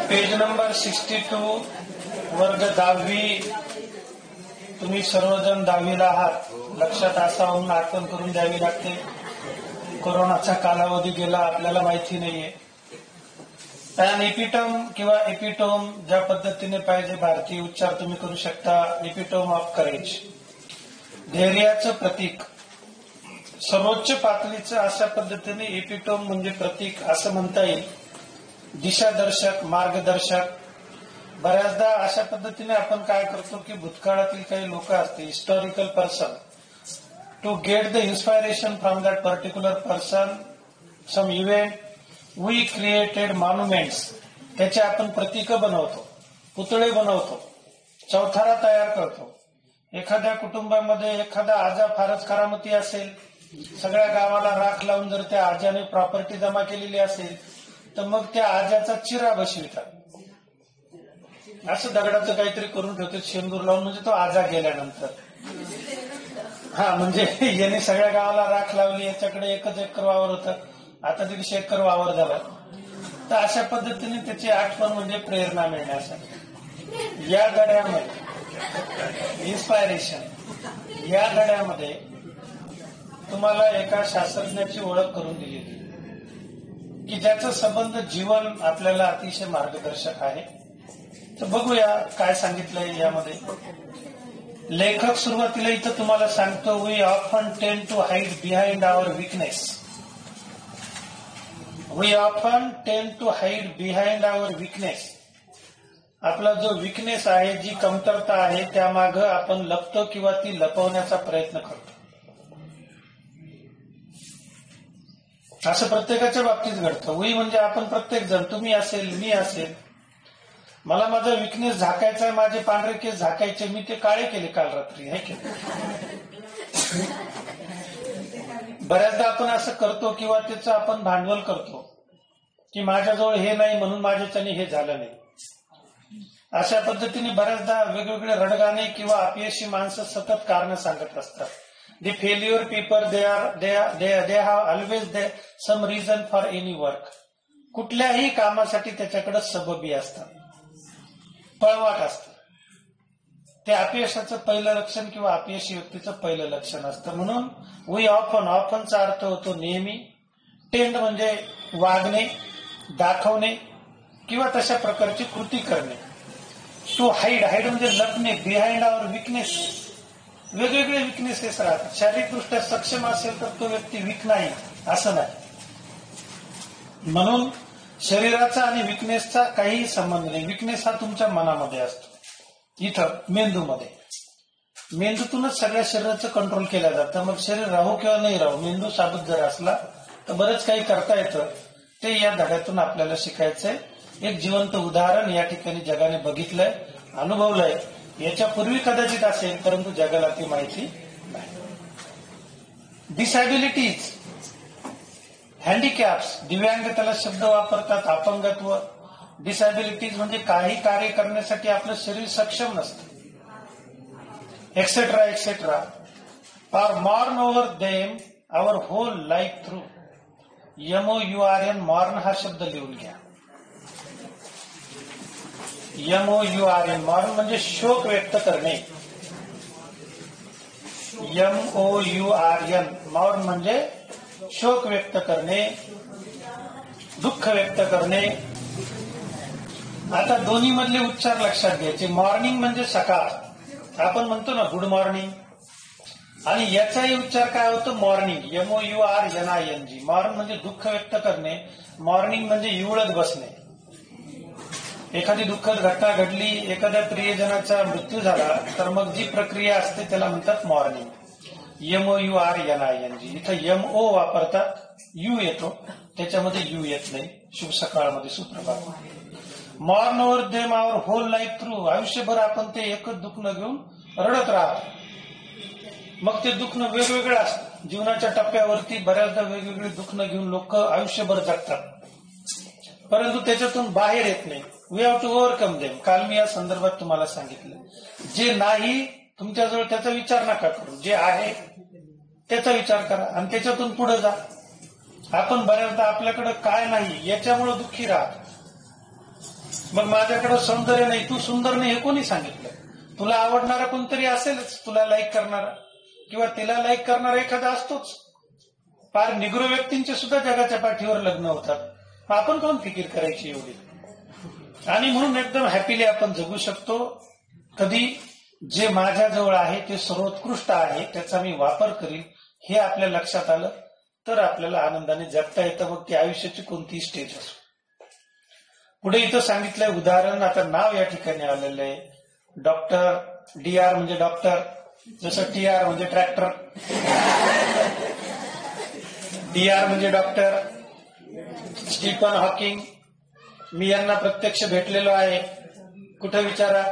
Page number 62, वर्ग 10वी. तुम्ही सर्वजण 10वीला आहात, लक्षात असावून आठवण करून द्यावी लागते. कोरोनाचा कालावधी गेला, आपल्याला माहिती नाहीये. आणि एपिटोम किंवा एपिटोम ज्या पद्धतीने पाहिजे भारतीय उच्चार तुम्ही करू शकता. एपिटोम ऑफ करेज, धैर्याचं प्रतीक, सर्वोच्च पातळीचं अशा पद्धतीने एपिटोम म्हणजे प्रतीक असं म्हणता येईल. दिशादर्शक, मार्गदर्शक. बऱ्याचदा अशा पद्धतीने आपण काय करतो की भूतकाळातील काही लोक असते, historical person, to get the inspiration from that particular person, some event, we created monuments. त्याचे आपण प्रतीक बनवतो, पुतळे बनवतो, चौथारा तयार करतो. एखाद्या कुटुंबामध्ये एखादा आजा फारच करामती असेल, सगळ्या गावाला राख लावून जर त्या आजाने प्रॉपर्टी जमा केलेली असेल तर मग त्या आजाचा चिरा बसवितात. असं दगडाचं काहीतरी करून ठेवतात शेंदूर लावून, म्हणजे तो आजा गेल्यानंतर. म्हणजे याने सगळ्या गावाला राख लावली, याच्याकडे 1 एकर वावर होतं, आता 150 एकर वावर झाला. तर अशा पद्धतीने त्याची आठवण म्हणजे प्रेरणा मिळण्यासाठी. या धड्यामध्ये इन्स्पायरेशन, या धड्यामध्ये तुम्हाला एका शास्त्रज्ञाची ओळख करून दिली की ज्याचा संबंध जीवन आपल्याला अतिशय मार्गदर्शक आहे. तर बघूया काय सांगितलंय यामध्ये. लेखक सुरुवातीला इथं तुम्हाला सांगतो, we often tend to hide behind our weakness. We often tend to hide behind our weakness. आपला जो विकनेस आहे, जी कमतरता आहे, त्यामागं आपण लपतो किंवा ती लपवण्याचा प्रयत्न करतो. असं प्रत्येकाच्या बाबतीत घडतं. वी म्हणजे आपण प्रत्येक जण, तुम्ही असेल, मी असेल. मला माझा विकनेस झाकायचा आहे, माझे पांढरे केस झाकायचे, मी ते काळे केले काल रात्री, आहे की. बऱ्याचदा आपण असं करतो किंवा त्याचं आपण भांडवल करतो की माझ्याजवळ हे नाही म्हणून माझ्याच्याने हे झालं नाही. अशा पद्धतीने बऱ्याचदा वेगवेगळे रडगाणे किंवा अपयशी माणसं सतत कारण सांगत असतात. The failure people, they have always some reason for any work. कुठल्याही कामासाठी त्याच्याकडे सबबी असतात, पळवाट असतं. ते अपयशाचं पहिलं लक्षण किंवा अपयशी व्यक्तीचं पहिलं लक्षण असतं. म्हणून वी ऑफनचा अर्थ होतो नेहमी. टेंड म्हणजे वागणे, दाखवणे किंवा तशा प्रकारची कृती करणे. टू हाईड म्हणजे लपणे. बिहाइंड आवर विकनेस, वेगवेगळे विकनेसेस राहतात. शारीरिकदृष्ट्या सक्षम असेल तर तो व्यक्ती वीक नाही असं नाही. म्हणून शरीराचा आणि विकनेसचा काहीही संबंध नाही. विकनेस हा तुमच्या मनामध्ये असतो, इथं मेंदूमध्ये. मेंदूतूनच सगळ्या शरीराचं कंट्रोल केलं जातं. मग शरीर राहू किंवा नाही राहू, मेंदू साबूत जर असला तर बरंच काही करता येतं. ते या धड्यातून आपल्याला शिकायचंय. एक जिवंत उदाहरण या ठिकाणी जगाने बघितलंय, अनुभवलंय. याच्यापूर्वी कदाचित असेल, परंतु जगाला ती माहिती नाही. डिसॅबिलिटीज, हँडिकॅप्स, दिव्यांग त्याला शब्द वापरतात, अपंगत्व. डिसॅबिलिटीज म्हणजे काही कार्य करण्यासाठी आपलं शरीर सक्षम नसतं, etcetera etcetera. Or mourn over them our whole life through. MOURN, mourn हा शब्द लिहून घ्या. MOURN, मॉर्न म्हणजे शोक व्यक्त करणे. MOURN, मॉर्न म्हणजे शोक व्यक्त करणे, दुःख व्यक्त करणे. आता दोन्ही मधले उच्चार लक्षात घ्यायचे. मॉर्निंग म्हणजे सकाळ, आपण म्हणतो ना गुड मॉर्निंग, आणि याचाही उच्चार काय होतो, मॉर्निंग. MOURNING. मॉर्न म्हणजे दुःख व्यक्त करणे, मॉर्निंग म्हणजे इवळत बसणे. एखादी दुःखद घटना घडली, एखाद्या प्रियजनाचा मृत्यू झाला, तर मग जी प्रक्रिया असते त्याला म्हणतात मॉर्निंग. MOURNING. इथं MO वापरतात, यू येतो, त्याच्यामध्ये यू येत नाही. शुभ सकाळमध्ये सुप्रभात. Mourn over them our whole life through. आयुष्यभर आपण ते एकच दुखणं घेऊन रडत राहतो. मग ते दुखणं वेगवेगळं असतं. जीवनाच्या टप्प्यावरती बऱ्याचदा वेगवेगळे दुखणं घेऊन लोक आयुष्यभर जगतात, परंतु त्याच्यातून बाहेर येत नाही. We have to overcome them. काल मी या संदर्भात तुम्हाला सांगितलं, जे नाही तुमच्याजवळ त्याचा विचार नका करू, जे आहे त्याचा विचार करा आणि त्याच्यातून पुढे जा. आपण बऱ्याचदा आपल्याकडे काय नाही याच्यामुळे दुःखी राहतो. मग माझ्याकडे सौंदर्य नाही, तू सुंदर नाही, हे कोणी सांगितलं? तुला आवडणारा कोणतरी असेलच, तुला लाईक करणारा किंवा तिला लाईक करणारा एखादा असतोच. फार निग्रो व्यक्तींचे सुद्धा जगाच्या पाठीवर लग्न होतात. आपण कोण फिकीर करायची एवढी? आणि म्हणून एकदम हॅपीली आपण जगू शकतो. कधी जे माझ्याजवळ आहे ते सर्वोत्कृष्ट आहे, त्याचा मी वापर करीन, हे आपल्या लक्षात आलं तर आपल्याला आनंदाने जगता येतं, मग ती आयुष्याची कोणतीही स्टेज असो. पुढे इथं सांगितलंय उदाहरण, आता नाव या ठिकाणी आलेलं आहे. डॉक्टर DR म्हणजे डॉक्टर, जसं TR म्हणजे ट्रॅक्टर, DR म्हणजे डॉक्टर. स्टीफन हॉकिंग, मी यांना प्रत्यक्ष भेटलेलो आहे. कुठं विचारा?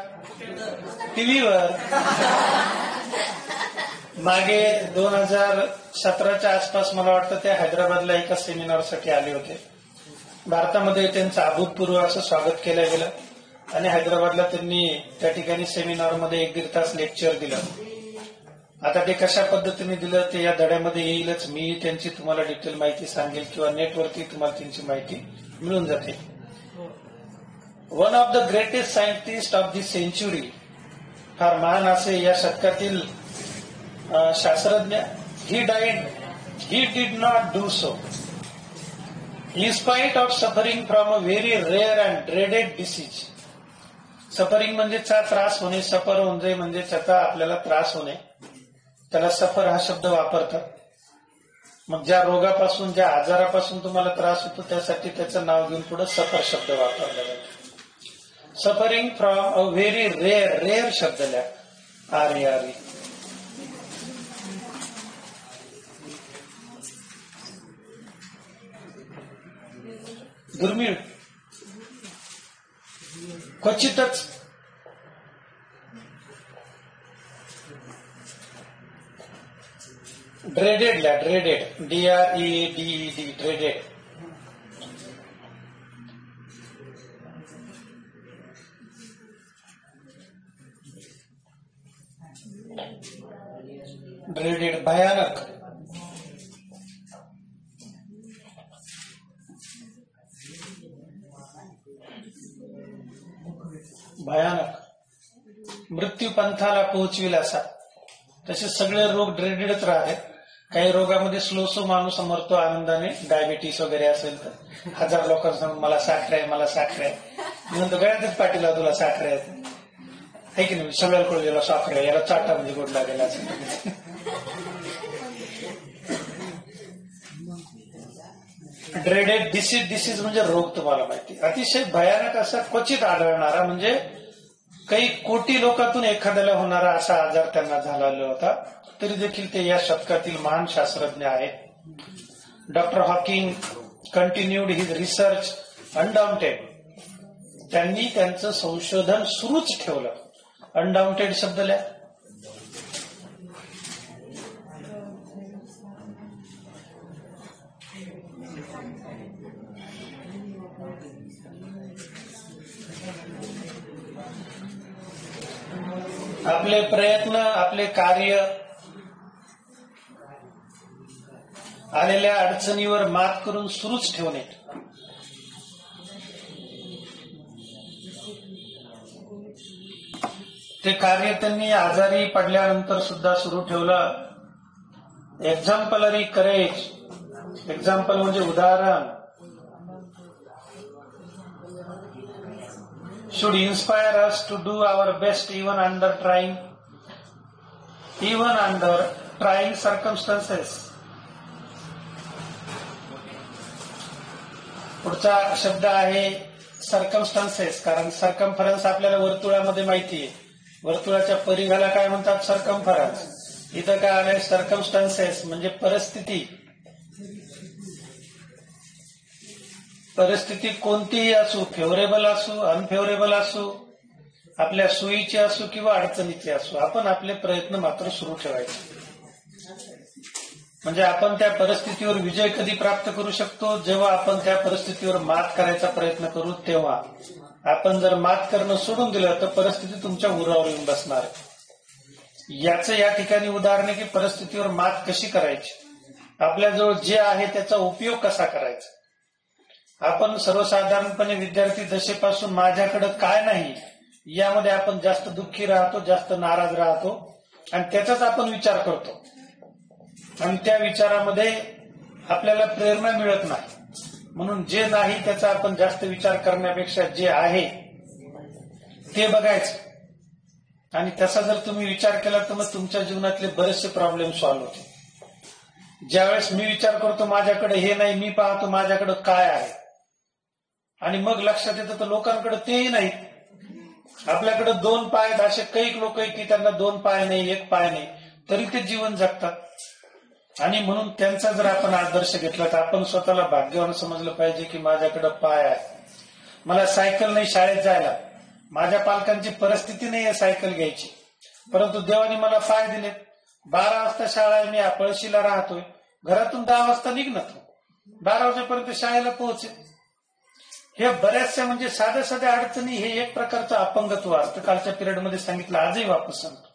टीव्हीवर. मागे 2017च्या आसपास मला वाटतं ते हैदराबादला एका सेमिनारसाठी आले होते. भारतामध्ये त्यांचं अभूतपूर्व असं स्वागत केलं गेलं आणि हैदराबादला त्यांनी त्या ठिकाणी सेमिनारमध्ये 1-1.5 तास लेक्चर दिलं. आता ते कशा पद्धतीने दिलं ते या धड्यामध्ये येईलच. मी त्यांची तुम्हाला डिटेल माहिती सांगेल किंवा नेटवरती तुम्हाला त्यांची माहिती मिळून जाते. One of the greatest scientist of the century, फार महान असे या शतकातील शास्त्रज्ञ, he died, he did not do so in spite of suffering from a very rare and dreaded disease. Suffering म्हणजे त्रास होणे, सफर म्हणजे त्याचा आपल्याला त्रास होणे, त्याला सफर हा शब्द वापरतात. मग ज्या रोगापासून, ज्या आजारापासून तुम्हाला त्रास होतो त्यासाठी त्याचं नाव घेऊन पुढे सफर शब्द वापरला जातो. Suffering from a very rare, rare शब्द लिहा, RARE. दुर्मिळ, क्वचितच. ड्रेडेड ला, ड्रेडेड, DREADED, ड्रेडेड. ड्रेडेड, भयानक. भयानक, मृत्यू पंथाला पोहोचविल असा. तसे सगळे रोग ड्रेडेडच राहते. काही रोगामध्ये स्लो माणूस मरतो आनंदाने, डायबिटीस वगैरे असेल तर 1000 लोकांना सांगून मला साखर आहे, मला साखर आहे. मी म्हणतो गळ्यातच पाठीला तुला साखर आहे की नाही? सगळ्याला कळलेला साखर आहे, याला चाटा म्हणजे गोड लागेल असं. ड्रेडेड डिसीज म्हणजे रोग, तुम्हाला माहिती, अतिशय भयानक असा, क्वचित आढळणारा, म्हणजे काही कोटी लोकांतून एखाद्याला होणारा असा आजार त्यांना झालेला होता. तरी देखील ते या शतकातील महान शास्त्रज्ञ आहेत. Doctor Hawking continued his research undaunted. त्यांनी त्यांचं संशोधन सुरूच ठेवलं. अनडाउंटेड शब्द लिहा. आपले प्रयत्न, आपले कार्य, आलेल्या अडचणीवर मात करून सुरूच ठेवणे. ते कार्य त्यांनी आजारी पडल्यानंतर सुद्धा सुरू ठेवलं. एक्झाम्पलरी करेज, एक्झाम्पल म्हणजे उदाहरण, should inspire us to do our best even under trying circumstances. पुढचा शब्द आहे सर्कमस्टन्सेस, कारण सर्कमफरन्स आपल्याला वर्तुळामध्ये माहिती आहे. वर्तुळाच्या परिघाला काय म्हणतात? सर्कमफरन्स. इथं काय आलंय? सर्कमस्टन्सेस म्हणजे परिस्थिती. परिस्थिती कोणतीही असू, फेवरेबल असू, अनफेवरेबल असू, आपल्या सोयीची असू किंवा अडचणीची असू, आपण आपले प्रयत्न मात्र सुरू ठेवायचे. म्हणजे आपण त्या परिस्थितीवर विजय कधी प्राप्त करू शकतो? जेव्हा आपण त्या परिस्थितीवर मात करायचा प्रयत्न करू तेव्हा. आपण जर मात करणं सोडून दिलं तर परिस्थिती तुमच्या उरावर येऊन बसणार. याचं या ठिकाणी उदाहरण आहे की परिस्थितीवर मात कशी करायची, आपल्याजवळ जे आहे त्याचा उपयोग कसा करायचा. आपण सर्वसाधारणपणे विद्यार्थी दशेपासून माझ्याकडे काय नाही यामध्ये आपण जास्त दुःखी राहतो, जास्त नाराज राहतो आणि त्याचाच आपण विचार करतो आणि त्या विचारामध्ये आपल्याला प्रेरणा मिळत नाही. म्हणून जे नाही त्याचा आपण जास्त विचार करण्यापेक्षा जे आहे ते बघायचं आणि त्याचा जर तुम्ही विचार केला तर मग तुमच्या जीवनातले बरेचसे प्रॉब्लेम सॉल्व्ह होते. ज्यावेळेस मी विचार करतो माझ्याकडे हे नाही, मी पाहतो माझ्याकडे काय आहे आणि मग लक्षात येतं तर लोकांकडे तेही नाही. आपल्याकडे 2 पाय आहेत, असे काही लोक आहेत की त्यांना 2 पाय नाही, 1 पाय नाही, तरी ते जीवन जगतात. आणि म्हणून त्यांचा जर आपण आदर्श घेतला तर आपण स्वतःला भाग्यवान समजलं पाहिजे की माझ्याकडे पाय आहे. मला सायकल नाही शाळेत जायला, माझ्या पालकांची परिस्थिती नाही आहे सायकल घ्यायची, परंतु देवाने मला पाय दिलेत. 12 वाजता शाळा आहे, मी पळशीला राहतोय, घरातून 10 वाजता निघणार, 12 वाजेपर्यंत शाळेला पोहोचेल. हे बऱ्याचशा म्हणजे साध्या साध्या अडचणी हे एक प्रकारचं अपंगत्व असतं. कालच्या पिरियडमध्ये सांगितलं, आजही वापस सांगतो.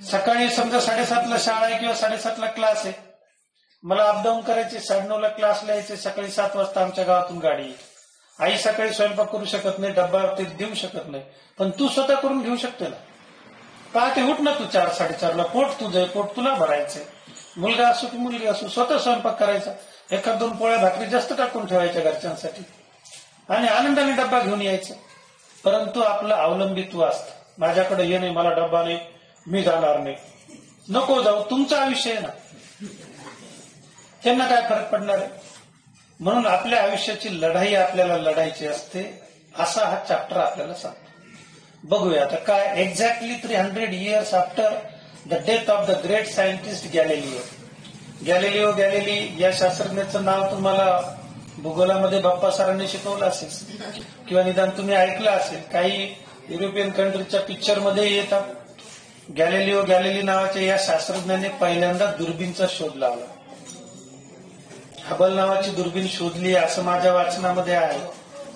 सकाळी समजा 7:30ला शाळा आहे किंवा 7:30ला क्लास आहे, मला अपडाऊन करायचे, 9:30ला क्लासला यायचे, सकाळी 7 वाजता आमच्या गावातून गाडी येते. आई सकाळी स्वयंपाक करू शकत नाही, डब्बा ते देऊ शकत नाही, पण तू स्वतः करून घेऊ शकते ना. पहाटे उठ ना तू 4-4:30ला, पोट तुझं, पोट तुला भरायचंय. मुलगा असो की मुलगी असो, स्वतः स्वयंपाक करायचा, 1-2 पोळ्या भाकरी जास्त टाकून ठेवायच्या घरच्यांसाठी आणि आनंदाने डब्बा घेऊन यायचा. परंतु आपलं अवलंबित्व असतं, माझ्याकडे हे नाही, मला डब्बा नाही, मी जाणार नाही, नको जाऊ, तुमचा आयुष्य आहे ना, त्यांना काय फरक पडणार आहे. म्हणून आपल्या आयुष्याची लढाई आपल्याला लढायची असते, असा हा चॅप्टर आपल्याला सांगतो. बघूया आता काय. Exactly 300 years after the death of the great scientist Galileo Galilei या शास्त्रज्ञाचं नाव तुम्हाला भूगोलामध्ये बाप्पा सरांनी शिकवलं असेल किंवा निदान तुम्ही ऐकलं असेल. काही युरोपियन कंट्रीच्या पिक्चरमध्ये येतात. गॅलिलिओ गॅलिली नावाच्या या शास्त्रज्ञाने पहिल्यांदा दुर्बीनचा शोध लावला. हबल नावाची दुर्बीन शोधली असं माझ्या वाचनामध्ये आहे.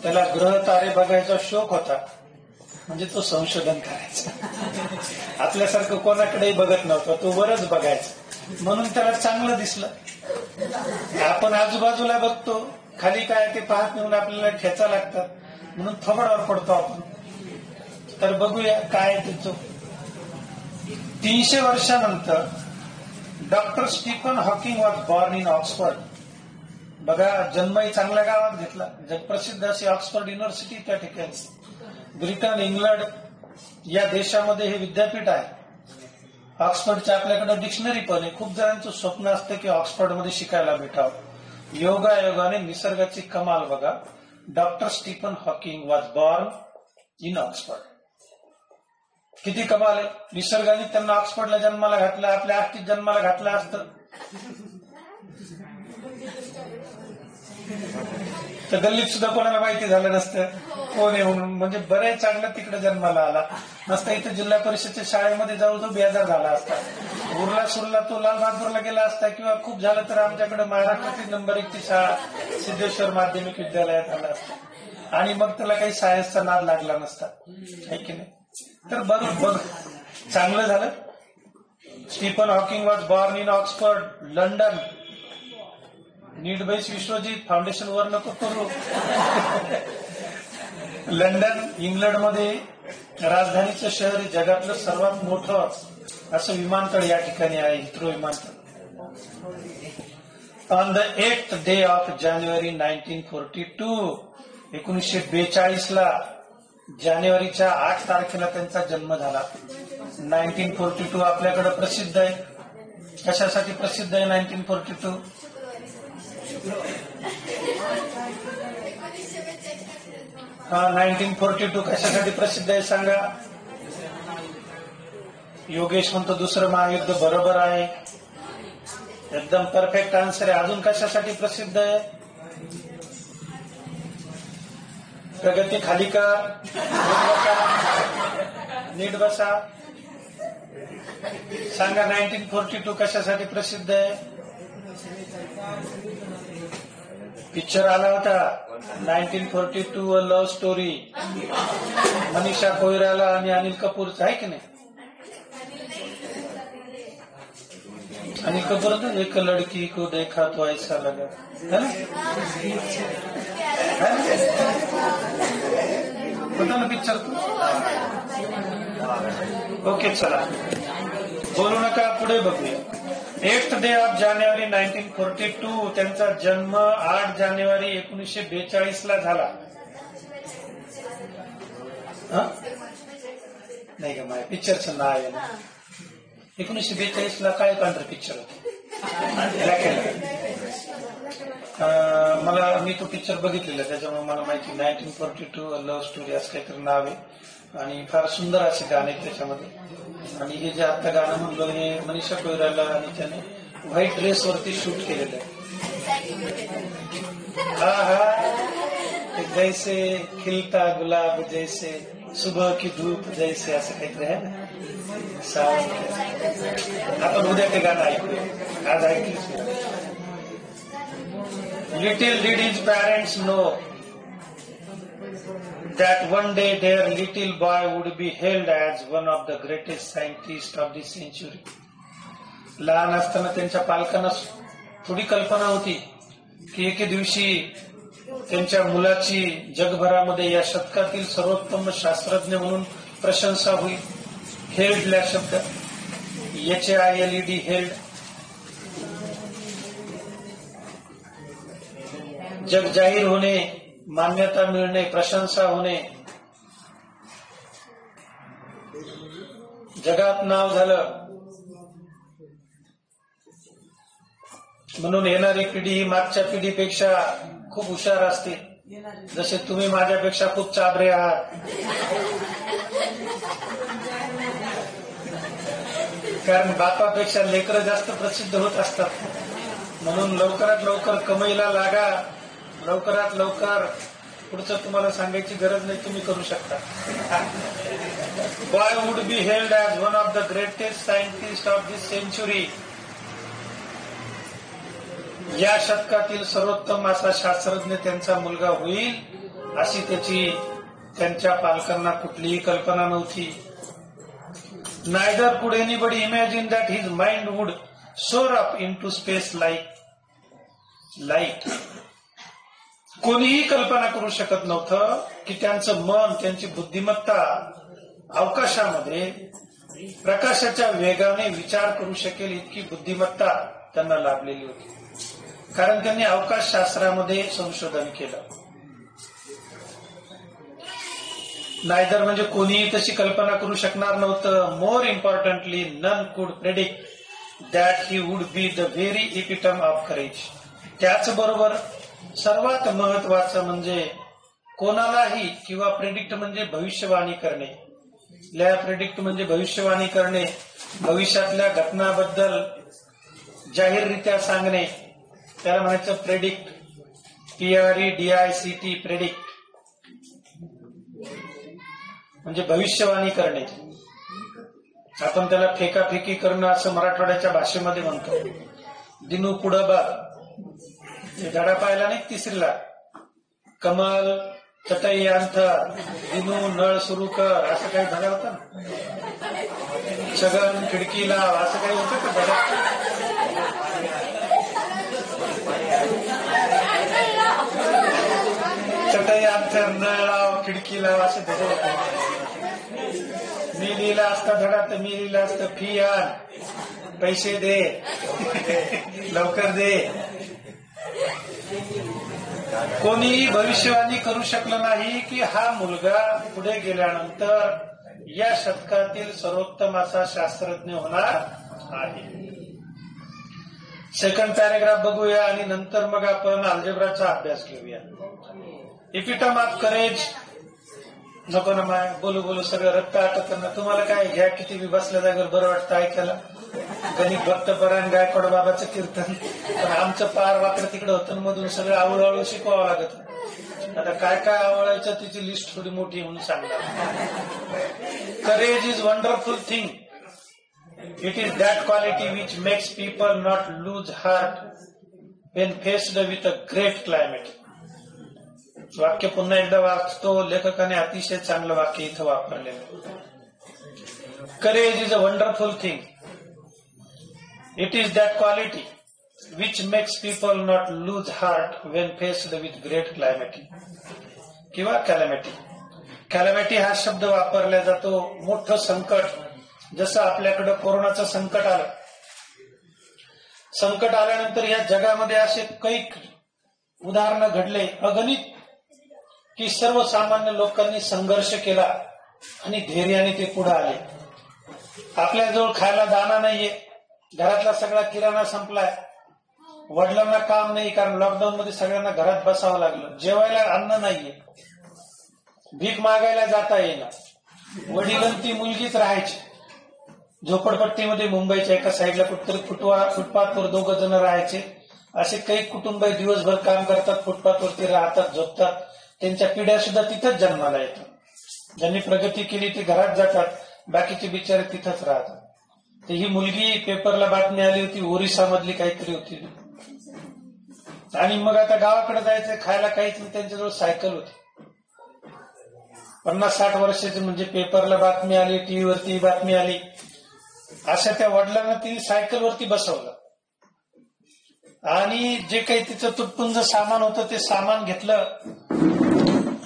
त्याला ग्रह तारे बघायचा शौक होता, म्हणजे तो संशोधन करायचा. आपल्यासारखं कोणाकडेही बघत नव्हता, तो वरच बघायचा, म्हणून त्याला चांगलं दिसलं. आपण आजूबाजूला बघतो, खाली काय ते पाहत नेऊन आपल्याला ठेचा लागतात, म्हणून थोबडावर पडतो आपण. तर बघूया काय त्याचं. 300 वर्षानंतर doctor Stephen Hawking was born in Oxford. बघा, जन्मही चांगल्या गावात घेतला, जगप्रसिद्ध अशी ऑक्सफर्ड युनिव्हर्सिटी त्या ठिकाणी. ब्रिटन, इंग्लंड या देशामध्ये हे विद्यापीठ आहे. ऑक्सफर्डच्या आपल्याकडे डिक्शनरी पण आहे. खूप जणांचं स्वप्न असतं की ऑक्सफर्डमध्ये शिकायला भेटावं. योगायोगाने निसर्गाची कमाल बघा. Doctor Stephen Hawking was born in Oxford. किती कमाल आहे. निसर्गाने त्यांना ऑक्सफर्डला जन्माला घातलं, आपल्या आष्टीत जन्माला घातलं असतं तर गल्लीत सुद्धा कोणाला माहिती झालं नसतं कोण आहे म्हणून. म्हणजे बरेच चांगलं तिकडे जन्माला आला नसता. इथं जिल्हा परिषदच्या शाळेमध्ये जाऊ तो बेजार झाला असता. उरला सुरला तो लाल बहादूरला गेला असता, किंवा खूप झालं तर आमच्याकडे महाराष्ट्रातील नंबर 1 ची शाळा सिद्धेश्वर माध्यमिक विद्यालयात आला असता आणि मग त्याला काही सायन्सचा नाद लागला नसता, आहे की नाही. तर बघ चांगलं झालं. Stephen Hawking was born in Oxford, London. नीट बैस विश्वजित फाउंडेशन वर नको करू. लंडन इंग्लंडमध्ये राजधानीचं शहर, जगातलं सर्वात मोठं असं विमानतळ या ठिकाणी आहे, हिथ्रो विमानतळ. On the 8th day of January 1942, 1942ला जानेवारीच्या 8 तारखेला त्यांचा जन्म झाला. 1942 आपल्याकडे प्रसिद्ध आहे. कशासाठी प्रसिद्ध आहे 1942? हा, 1942 कशासाठी प्रसिद्ध आहे सांगा. योगेश म्हणतो दुसरं महायुद्ध. बरोबर आहे, एकदम परफेक्ट आन्सर आहे. अजून कशासाठी प्रसिद्ध आहे? प्रगती खाली का, नीट बसा. सांगा 1942 कशासाठी प्रसिद्ध आहे? पिक्चर आला होता 1942, लव्ह स्टोरी, मनीषा कोइराला आणि अनिल कपूरचा, आहे की नाही. आणि खबर ना, एक लड़की को देखा तो ऐसा लगा, है ना? होता ना पिक्चर? ओके, चला बोलू नका, पुढे बघूया. 8th day of January 1942, त्यांचा जन्म 8 जानेवारी 1942 ला झाला. नाही का, माझ्या पिक्चरचं नाव आहे ना. 1942 ला काय कांत्र पिक्चर होते? मला, मी तो पिक्चर बघितलेला, त्याच्यामुळे मला माहिती. 1942 लव्ह स्टोरी असं काहीतरी नाव आहे, आणि फार सुंदर असे गाणे त्याच्यामध्ये. आणि हे जे आता गाणं म्हणलं, हे मनीषा कोइराला आणि त्याने व्हाईट ड्रेस वरती शूट केलेलं आहे. हा हा, जैसे खिलता गुलाब जैसे सुबह की धूप जैसे, असं काहीतरी आहे ना. आपण उद्या ते गाणं ऐकूया, आज ऐकलीच. Little did his parents know that one day their little boy would be hailed as one of the greatest scientists of the century. लहान असताना त्यांच्या पालकांना थोडी कल्पना होती की एके दिवशी त्यांच्या मुलाची जगभरामध्ये या शतकातील सर्वोत्तम शास्त्रज्ञ म्हणून प्रशंसा होईल. हेल्डला शब्द HILED, हेल्ड. जग जाहीर होणे, मान्यता मिळणे, प्रशंसा होणे, जगात नाव झालं. म्हणून येणारी पिढी ही मागच्या पिढीपेक्षा खूप हुशार असते. जसे तुम्ही माझ्यापेक्षा खूप चाबरे आहात. कारण बापापेक्षा लेकरं जास्त प्रसिद्ध होत असतात. म्हणून लवकरात लवकर कमाईला लागा. लवकरात लवकर पुढचं तुम्हाला सांगायची गरज नाही, तुम्ही करू शकता. Boy would be held as one of the greatest scientist of this century. या शतकातील सर्वोत्तम असा शास्त्रज्ञ त्यांचा मुलगा होईल अशी त्यांच्या पालकांना कुठलीही कल्पना नव्हती. Neither could anybody imagine that his mind would soar up into space like light. कोणीही कल्पना करू शकत नव्हतं की त्यांचं मन, त्यांची बुद्धिमत्ता अवकाशामध्ये प्रकाशाच्या वेगाने विचार करू शकेल इतकी बुद्धिमत्ता त्यांना लाभलेली होती. कारण त्यांनी अवकाशशास्त्रामध्ये संशोधन केलं. नायदर म्हणजे कोणीही तशी कल्पना करू शकणार नव्हतं. मोर इम्पॉर्टंटली, नन कुड predict that he would be the very epitome of courage. त्याचबरोबर सर्वात महत्वाचं म्हणजे कोणालाही, किंवा प्रेडिक्ट म्हणजे भविष्यवाणी करणे. प्रेडिक्ट म्हणजे भविष्यवाणी करणे, भविष्यातल्या घटनाबद्दल जाहीररित्या सांगणे, त्याला म्हणायचं प्रेडिक्ट. PREDICT, प्रेडिक्ट म्हणजे भविष्यवाणी करणे. आपण त्याला फेकाफेकी करणं असं मराठवाड्याच्या भाषेमध्ये म्हणतो. दिनू पुढं बघ, धडा पाहिला नाही 3रीला. कमल चटई अंथर, दिनू नळ सुरू कर, असं काही धडा होता ना. छगन खिडकी लाव, असं काही होतं का धडा? चटई अंथर, नळ लाव, खिडकी लाव, असे धडे होते. मी लिहिला असता धडा तर मी लिहिला असतं फी आण, पैसे दे, लवकर दे. कोणीही भविष्यवाणी करू शकलं नाही की हा मुलगा पुढे गेल्यानंतर या शतकातील सर्वोत्तम असा शास्त्रज्ञ होणार आहे. सेकंड पॅरेग्राफ बघूया आणि नंतर मग आपण अल्जेब्राचा अभ्यास घेऊया. Epitome of courage. नको ना माय, बोलू बोलू सगळं रक्त आटत ना. तुम्हाला काय घ्या, किती बी बसल्या जागेवर बरं वाटतं ऐकायला. गणित भक्त परायण गायकवाड बाबाचं कीर्तन. पण आमचं पार वाकडं तिकडं होतं, मधून सगळं आवळू शिकवावं लागत. आता काय काय आवळायचं तिची लिस्ट थोडी मोठी म्हणून सांगणार. Courage is wonderful thing. It is that quality which makes people not lose heart Wien faced with a great climate. वाक्य पुन्हा एकदा वाचतो. लेखकाने अतिशय चांगलं वाक्य इथं वापरलेलं. Courage is a wonderful thing It is that quality which makes people not lose heart when faced with great calamity किंवा calamity. Calamity हा शब्द वापरला जातो मोठं संकट. जसं आपल्याकडे कोरोनाचं संकट आलं. संकट आल्यानंतर या जगामध्ये असे कैक उदाहरणं घडले अगणित की सर्वसामान्य लोकांनी संघर्ष केला आणि धैर्याने ते पुढे आले. आपल्याजवळ खायला दाना नाहीये, घरातला सगळा किराणा संपलाय, वडिलांना काम नाही कारण लॉकडाऊन मध्ये सगळ्यांना घरात बसावं लागलं, जेवायला अन्न नाहीये, भीक मागायला जाता येईना, वडिलांची मुलगीच राहायची. झोपडपट्टीमध्ये मुंबईच्या एका साईडला कुठतरी फुटपाथवर 2 जण राहायचे. असे काही कुटुंब दिवसभर काम करतात, फुटपाथवरती राहतात, झोपतात, त्यांच्या पिढ्या सुद्धा तिथंच जन्माला येतात. ज्यांनी प्रगती केली ते घरात जातात, बाकीचे बिचारे तिथंच राहतात. तर ही मुलगी पेपरला बातमी आली होती, ओरिसा मधली काहीतरी होती, आणि मग आता गावाकडे जायचं, खायला काहीच नाही, त्यांच्याजवळ सायकल होती. 50-60 वर्षाची, म्हणजे पेपरला बातमी आली, टीव्हीवरती बातमी आली, अशा त्या वडिलांना तिने सायकलवरती बसवलं आणि जे काही तिचं तुटपुंज सामान होतं ते सामान घेतलं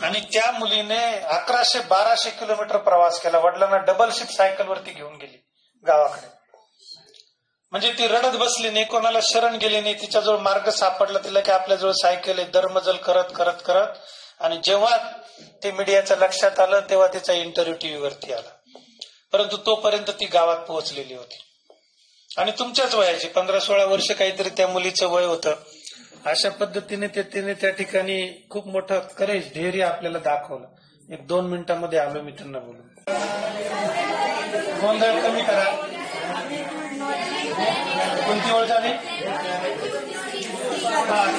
आणि त्या मुलीने 1100-1200 किलोमीटर प्रवास केला. वडिलांना डबल शिफ्ट सायकलवरती घेऊन गेली गावाकडे. म्हणजे ती रडत बसली नाही, कोणाला शरण गेली नाही, तिच्याजवळ मार्ग सापडला तिला की आपल्याजवळ सायकल आहे. दरमजल करत करत करत आणि जेव्हा ते मीडियाच्या लक्षात आलं तेव्हा तिचा इंटरव्ह्यू टीव्हीवरती आला. परंतु तोपर्यंत ती गावात पोहोचलेली होती आणि तुमच्याच वयाची 15-16 वर्ष काहीतरी त्या मुलीचं वय होतं. अशा पद्धतीने तिने त्या ठिकाणी खूप मोठं करेज, धैर्य आपल्याला दाखवलं. 1-2 मिनिटांमध्ये आलो मी त्यांना बोलून. गोंधळ कमी करा. कोणती ओळ झाली?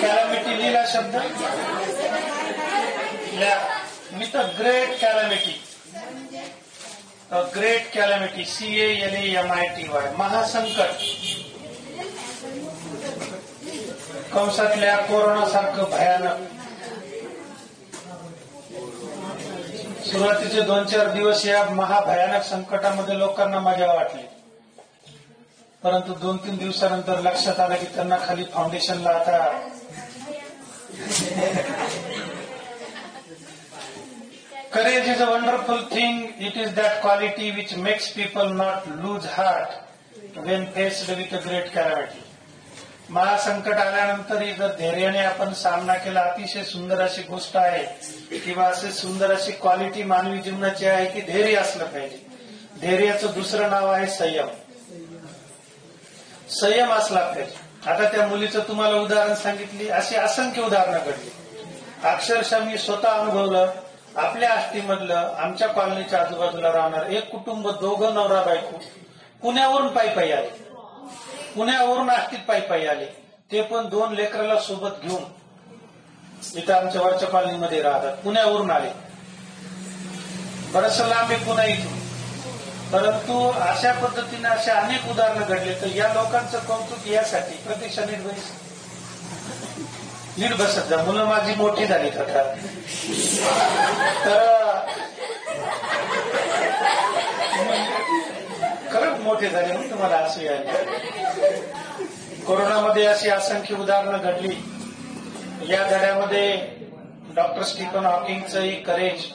कॅलॅमिटी लिहिला शब्द with a great calamity. Great calamity, CALAMITY, महासंकट. कंसातल्या कोरोनासारखं भयानक. सुरुवातीचे 2-4 दिवस या महाभयानक संकटामध्ये लोकांना मजा वाटली, परंतु 2-3 दिवसानंतर लक्षात आलं की त्यांना खाली फाउंडेशनला आता courage is a wonderful thing. It is that quality which makes people not lose heart when faced with a great calamity. महासंकट आल्यानंतर जर धैर्याने आपण सामना केला, अतिशय सुंदर अशी गोष्ट आहे किंवा असे सुंदर अशी क्वालिटी मानवी जीवनाची आहे की धैर्य असलं पाहिजे. धैर्याचं दुसरं नाव आहे संयम. संयम असला पाहिजे. आता त्या मुलीचं तुम्हाला उदाहरण सांगितली, अशी असंख्य उदाहरणं घडली. अक्षरशः मी स्वतः अनुभवलं. आपल्या आष्टीमधलं, आमच्या कॉलनीच्या आजूबाजूला राहणार एक कुटुंब, 2 नवरा बायको पुण्यावरून पायी आले. पुण्यावरून आष्टीत पायी आले, ते पण 2 लेकराला सोबत घेऊन. इथं आमच्या वरच्या कॉलनीमध्ये राहतात, पुण्यावरून आले. बरंच लांब आहे पुन्हा इथून, परंतु अशा पद्धतीने अशा अनेक उदाहरणं घडले. तर या लोकांचं कौतुक यासाठी. प्रतीक्षा नीट बसत जा, मुलं माझी मोठी झाली आता. तर खरंच मोठे झाले म्हणून तुम्हाला असं यायला. कोरोनामध्ये अशी असंख्य उदाहरणं घडली. या धड्यामध्ये डॉक्टर स्टीफन हॉकिंगचंही करेज,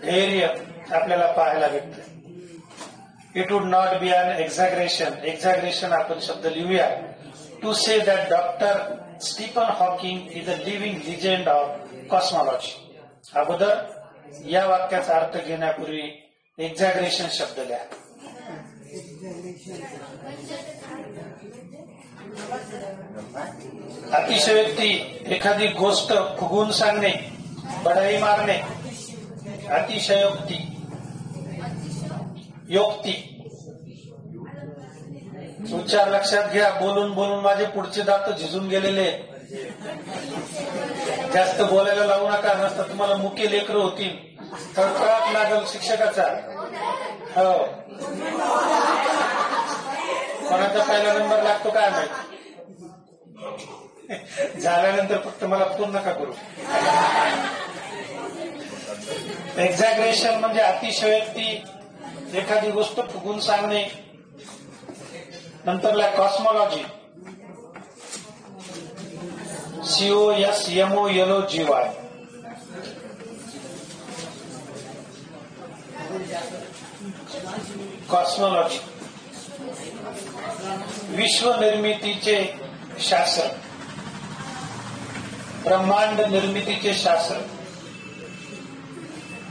धैर्य आपल्याला पाहायला भेटतं. It would not be an exaggeration आपण शब्द लिहूया, to say that doctor Stephen Hawking is a living legend of cosmology. अगोदर या वाक्याचा अर्थ घेण्यापूर्वी एक्झॅग्रेशन शब्द लिहा. अतिशयोक्ती, एखादी गोष्ट फुगवून सांगणे, बढाई मारणे. अतिशयोक्ती, योक्ती. उच्चार लक्षात घ्या. बोलून बोलून माझे पुढचे दात झिजून गेलेले. जास्त बोलायला लावू नका, नसतं तुम्हाला मुके लेकरं होतील, तळतळाट लागल शिक्षकाचा. हो, कोणाचा पहिला नंबर लागतो काय माहिती. झाल्यानंतर फक्त मला फोन नका करू. एक्झॅग्रेशन म्हणजे अतिशयोक्ती, एखादी गोष्ट फुगून सांगणे. नंतरला कॉस्मॉलॉजी, COSMOLOGY. कॉस्मॉलॉजी विश्व निर्मितीचे शास्त्र, ब्रह्मांड निर्मितीचे शास्त्र,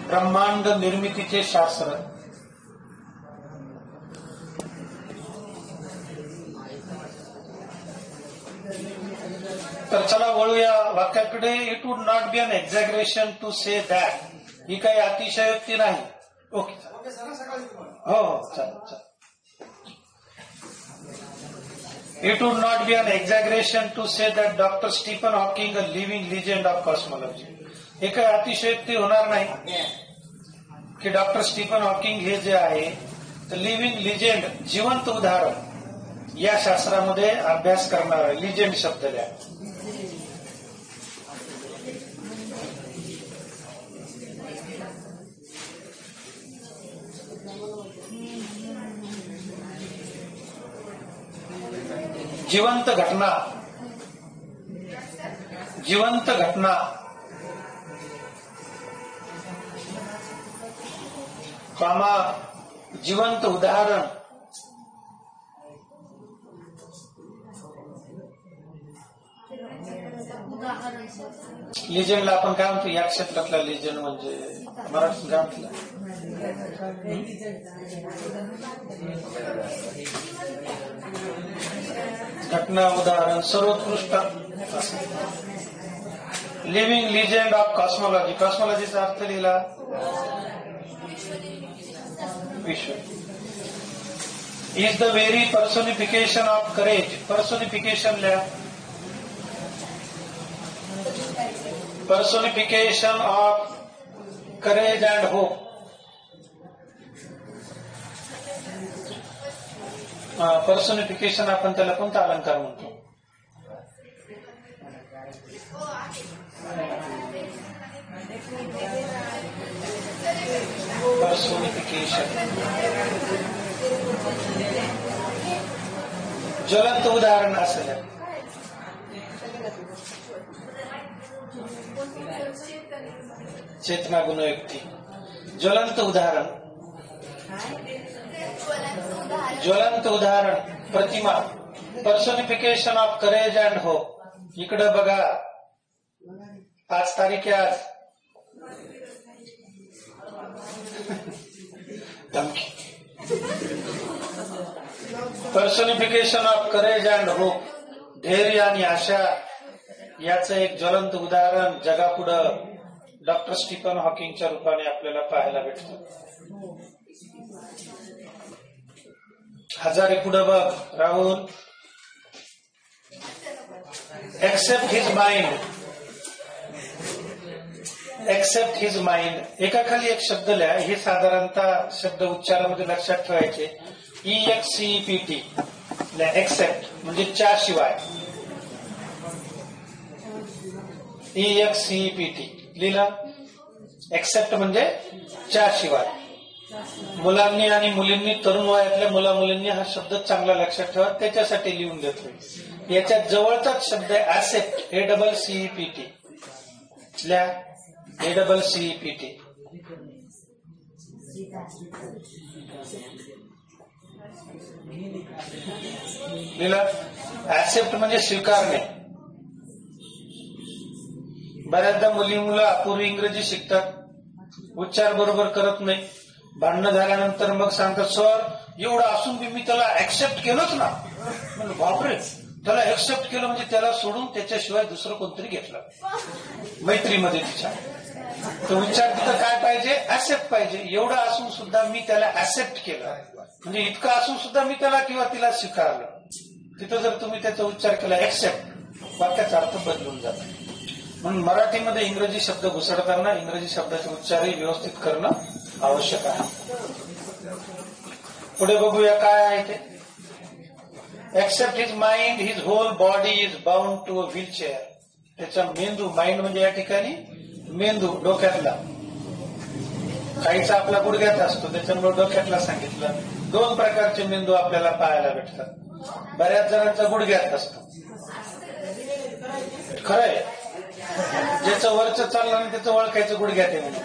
ब्रह्मांड निर्मितीचे शास्त्र. तर चला वळूया वाक्याकडे. It would not be an exaggeration to say that. ही काही अतिशयोक्ती नाही. ओके, हो चल. It would not be an exaggeration to say that Dr. Stephen Hawking, a living legend of cosmology. हे काही अतिशयोक्ती होणार नाही की डॉक्टर स्टीफन हॉकिंग हे जे आहे तर लिव्हिंग लिजेंड, जिवंत उदाहरण या शास्त्रामध्ये अभ्यास करणार आहे. लिजेंड शब्द द्या. जिवंत घटना, जिवंत घटना, कामा जिवंत उदाहरण, लिजेंडला आपण काय म्हणतो या क्षेत्रातला लिजेंड म्हणजे मराठीत काय म्हणतो? घटना, उदाहरण, सर्वोत्कृष्ट. Living legend of cosmology. कॉस्मॉलॉजीचा अर्थ लिहिला विश्व. Is the very personification of courage. Personification लिहा. Personification of courage and hope. Personification आपण त्याला कोणता अलंकार म्हणतो? पर्सोनिफिकेशन. ज्वलंत उदाहरण असेल. चेतना गुणयुक्ती. ज्वलंत उदाहरण, ज्वलंत उदाहरण, प्रतिमा. Personification of courage and hope. इकडे बघा, 5 तारीख आहे आज. Personification of courage and hope, धैर्य आणि आशा याचं एक ज्वलंत उदाहरण जगापुढं डॉक्टर स्टीफन हॉकिंगच्या रूपाने आपल्याला पाहायला भेटतं. हजारे पुढे बघ Rahul. Except his mind, except his mind. एकाखाली एक शब्द लिहा. हे साधारणतः शब्द उच्चारामध्ये लक्षात ठेवायचे. EXCEPT. एक्सेप्ट म्हणजे च्या शिवाय. EXCEPT लिहिला. एक्सेप्ट म्हणजे च्या शिवाय. मुलांनी आणि मुलींनी, तरुण वयातल्या मुला मुलींनी हा शब्द चांगला लक्षात ठेवा, त्याच्यासाठी लिहून देतोय. याच्यात जवळचाच शब्द आहे ऍसेप्ट. ACCEPT. ACCEPT. लिहिला. ऍसेप्ट म्हणजे स्वीकारणे. बऱ्याचदा मुलं अपूर्वी इंग्रजी शिकतात, उच्चार बरोबर करत नाही. भांडणं झाल्यानंतर मग सांगतात, सर एवढं असून मी त्याला ऍक्सेप्ट केलंच ना. म्हणजे बापरे, त्याला ऍक्सेप्ट केलं म्हणजे त्याला सोडून त्याच्याशिवाय दुसरं कोणतरी घेतलं मैत्रीमध्ये तिच्या. तर उच्चार तिथं काय पाहिजे? ऍक्सेप्ट पाहिजे. एवढं असून सुद्धा मी त्याला ऍक्सेप्ट केलं म्हणजे इतकं असून सुद्धा मी त्याला किंवा तिला स्वीकारलं. तिथं जर तुम्ही त्याचा उच्चार केला ऍक्सेप्ट, वाक्याचा अर्थ बदलून जातो. म्हणून मराठीमध्ये इंग्रजी शब्द घुसडताना इंग्रजी शब्दाचे उच्चारही व्यवस्थित करणं आवश्यक आहे. पुढे बघूया काय आहे ते. Except his mind, his whole body is bound to a wheelchair. त्याचा मेंदू, माइंड म्हणजे या ठिकाणी मेंदू, डोक्यातला. काहीचा आपला गुडघ्यात असतो, त्याच्यामुळे डोक्यातला सांगितलं. 2 प्रकारचे मेंदू आपल्याला पाहायला भेटतात. बऱ्याच जणांचा गुडघ्यात असतो. खरंय, ज्याचं वरचं चाललं आणि त्याचं ओळखायचं गुडघ्यात आहे म्हणून.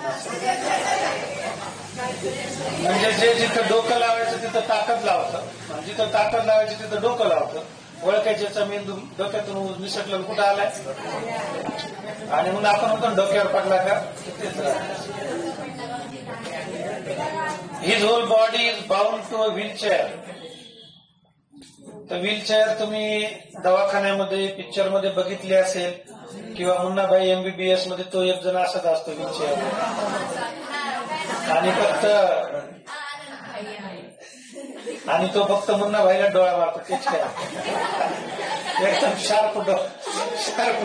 म्हणजे जे जिथं डोकं लावायचं तिथं ताकद लावतं, जिथं ताकद लावायची तिथं डोकं लावतं. ओळखायचा मेंदू डोक्यातून निसटलं कुठं आलाय, आणि म्हणून आपण म्हणतो डोक्यावर पडला का. His whole body is bound to a wheelchair. तर व्हीलचेअर तुम्ही दवाखान्यामध्ये पिक्चरमध्ये बघितले असेल, किंवा मुन्नाभाई MBBS मध्ये तो एक जण असत असतो व्हीलचेअर, आणि तो फक्त मुन्नाभाईला डोळा मारतो. तेच काय एकदम शार्प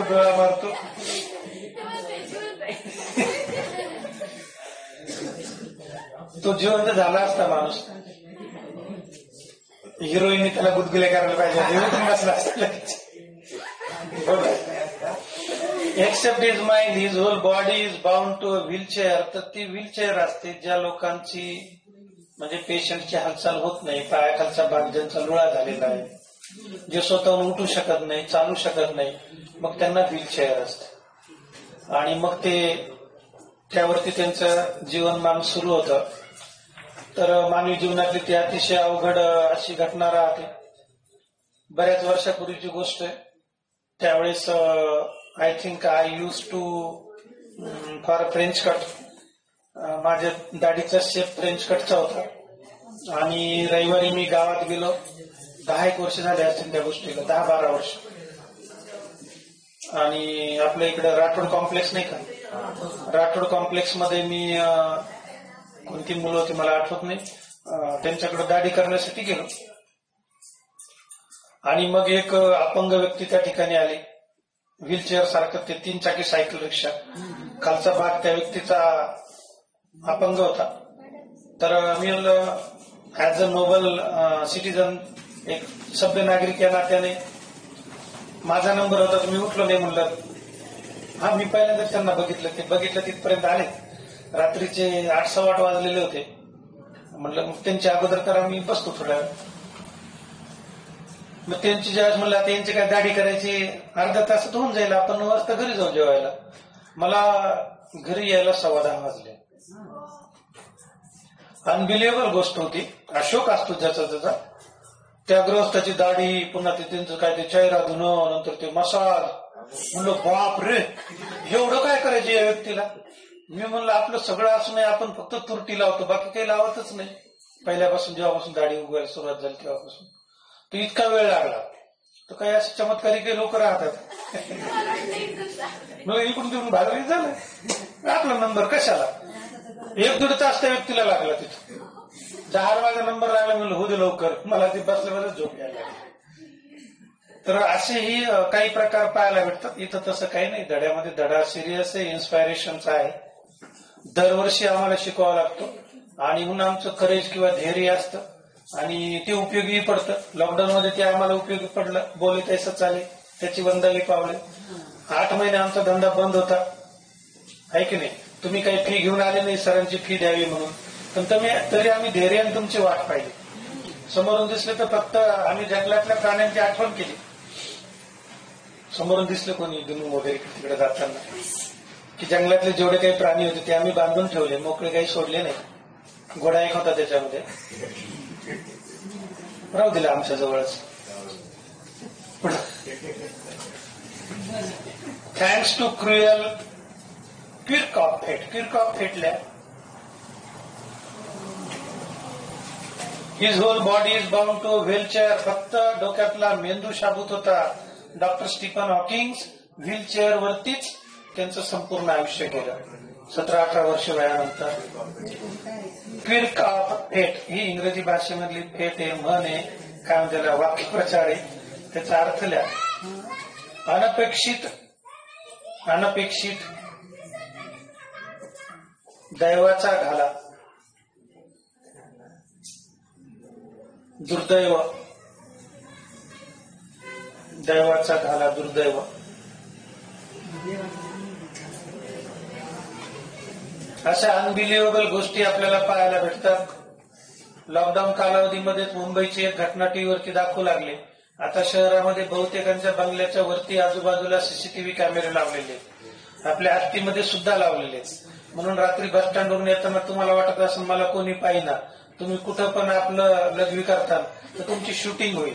डोळा मारतो. तो जिवंत झाला असता माणूस, हिरोईनने त्याला गुदगुले करायला पाहिजे, बसला असता. Except his mind his whole body is bound to a wheelchair. तर ती व्हीलचेअर असते ज्या लोकांची म्हणजे पेशंटची हालचाल होत नाही, पायाखालचा भाग ज्यांचा लुळा झालेला आहे, जे स्वतःहून उठू शकत नाही, चालू शकत नाही, मग त्यांना व्हीलचेअर असते. आणि मग ते त्यावरती त्यांचं जीवनमान सुरू होतं. तर मानवी जीवनातली ती अतिशय अवघड अशी घटना राहते. बऱ्याच वर्षापूर्वीची गोष्ट आहे. त्यावेळेस I think I use to for French cut. माझ्या दाढीचा शेप फ्रेंच कटचा होता, आणि रविवारी मी गावात गेलो. 10 वर्ष झाले असतील त्या गोष्टीला, 10-12 वर्ष. आणि आपल्या इकडे राठोड कॉम्प्लेक्स नाही का, राठोड कॉम्प्लेक्स मध्ये मी कोणती मुलं होती मला आठवत नाही, त्यांच्याकडे दाढी करण्यासाठी गेलो. आणि मग एक अपंग व्यक्ती त्या ठिकाणी आली, व्हीलचेअर सारखं ते 3 चाकी सायकल रिक्षा, खालचा भाग त्या व्यक्तीचा अपंग होता. तर मी म्हणलं ऍज अ नोबल सिटीजन, एक सभ्य नागरिक या नात्याने माझा नंबर होता. मी उठलो नाही, म्हणलं हा. मी पहिल्यांदा त्यांना बघितलं तिथपर्यंत आले. रात्रीचे 8-8:15 वाजलेले होते. म्हणलं मग त्यांच्या अगोदर करा, मी बसतो थोड्या वेळ. मग त्यांची ज्यावेळेस म्हणलं आता यांची काय दाढी करायची, अर्धा तासात होऊन जाईल, आपण 9 वाजता घरी जाऊ जेवायला. मला घरी यायला 10:15 वाजले. अनबिलिव्हेबल गोष्ट होती. अशोक असतो ज्याचा त्याचा, त्या गृहस्थाची दाढी, पुन्हा ते त्यांचं काय ते चेहरा धुणं, नंतर ते मसाज. म्हणलं बाप रे, एवढं काय करायचे या व्यक्तीला. मी म्हणलं आपलं सगळं असं नाही, आपण फक्त तुरटी लावतो, बाकी काही लावतच नाही. पहिल्यापासून जेव्हापासून दाढी उगवायला सुरुवात झाली तेव्हापासून तो इतका वेळ लागला. तर काही असे चमत्कारी काही लोक राहतात. मग इकडून तिकडून भागवली झालं. आपला नंबर कशाला 1-1.5 तास त्या व्यक्तीला लागला. तिथं 10 माझा नंबर लागला. म्हणलं होऊ दे लवकर, मला ते बसल्यावरच झोप यायला लागली. तर असेही काही प्रकार पाहायला भेटतात. इथं तसं काही नाही. धड्यामध्ये धडा सिरियस आहे, इन्स्पायरेशनचा आहे. दरवर्षी आम्हाला शिकवावा लागतो, आणि म्हणून आमचं करेज किंवा धैर्य असतं, आणि ते उपयोगी पडतं. लॉकडाऊन मध्ये ते आम्हाला उपयोगी पडलं. बोले तैसं चाले, त्याची वंदावी पावले. 8 महिने आमचा धंदा बंद होता, आहे की नाही. तुम्ही काही फी घेऊन आले नाही, सरांची फी द्यावी म्हणून, पण तरी आम्ही धैर्याने तुमची वाट पाहिली. समोरून दिसले तर फक्त आम्ही जंगलातल्या प्राण्यांची आठवण केली. समोरून दिसले कोणी दुनू वगैरे तिकडे जाताना, की जंगलातले जेवढे काही प्राणी होते ते आम्ही बांधून ठेवले, मोकळे काही सोडले नाही. घोडा एक होता त्याच्यामध्ये, राहू दिला आमच्या जवळच. Thanks to cruel quirk of fate. Quirk of फेटल्या. His whole body is bound to wheelchair. फक्त डोक्यातला मेंदू शाबूत होता. डॉक्टर स्टीफन हॉकिंग्स व्हीलचेअर वरतीच त्यांचं संपूर्ण आयुष्य गेलं. 17-18 वर्ष वयानंतर. क्विरकॉप फेट ही इंग्रजी भाषेमधली फेट आहे, म्हण आहे, काय म्हणते वाक्यप्रचार आहे. त्याचा अर्थ लिहा. अनपेक्षित दैवाचा घाला. दुर्दैव, दैवाचा घाला, दुर्दैव. अशा अनबिलिव्हेबल गोष्टी आपल्याला पाहायला भेटतात. लॉकडाऊन कालावधीमध्येच मुंबईची एक घटना टीव्हीवरती दाखवू लागले. आता शहरामध्ये बहुतेकांच्या बंगल्याच्या वरती आजूबाजूला सीसीटीव्ही कॅमेरे लावलेले, आपल्या हत्तीमध्ये सुद्धा लावलेले. म्हणून रात्री बस स्टँडवरून येताना तुम्हाला वाटत असेल मला कोणी पाहिना, तुम्ही कुठं पण आपलं लघवी करता तर तुमची शूटिंग होईल.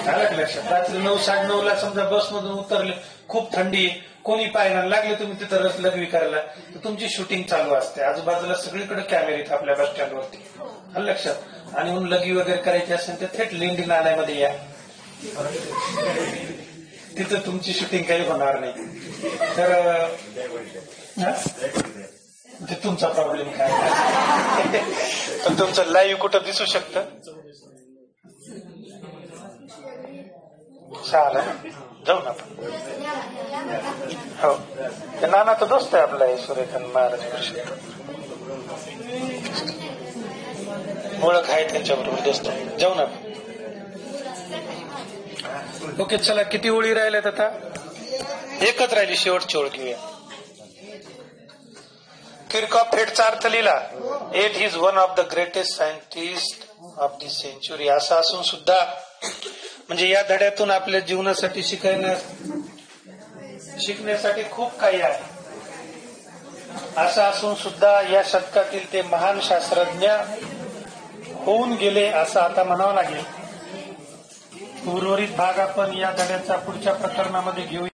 आलं लक्षात? रात्री 9:30 समजा बसमधून उतरले, खूप थंडी, कोणी पाहिना, लागले तुम्ही तिथं लघवी करायला तर तुमची शूटिंग चालू असते. आजूबाजूला सगळीकडे कॅमेरे आहेत आपल्या बस स्टँडवरती. आलं लक्षात? आणि म्हणून लघवी वगैरे करायची असेल तर थेट लेंडी नाल्यामध्ये या, तिथं तुमची शूटिंग काही होणार नाही. तर ते तुमचा प्रॉब्लेम काय, पण तुमचं लाईव्ह कुठं दिसू शकतं? चालेल, जाऊ ना आपण. हो, ते नाना तर दोस्त आहे आपला, सूर्यकांत महाराज परिषद, ओळख आहे त्यांच्याबरोबर, दोस्त आहे. जाऊ ना आपण. ओके, चला किती ओळी राहिल्यात आता? एकच राहिली, शेवटची ओळ घेऊया. किरकॉफ हेटचा अर्थ लिहिला. It is one of the greatest scientist of the century. असं असून सुद्धा, म्हणजे या धड्यातून आपल्या जीवनासाठी शिकण्यासाठी खूप काही आहे. असं असून सुद्धा या शतकातील ते महान शास्त्रज्ञ होऊन गेले असं आता म्हणावं लागेल. उर्वरित भाग आपण या धड्याच्या पुढच्या प्रकरणामध्ये घेऊ.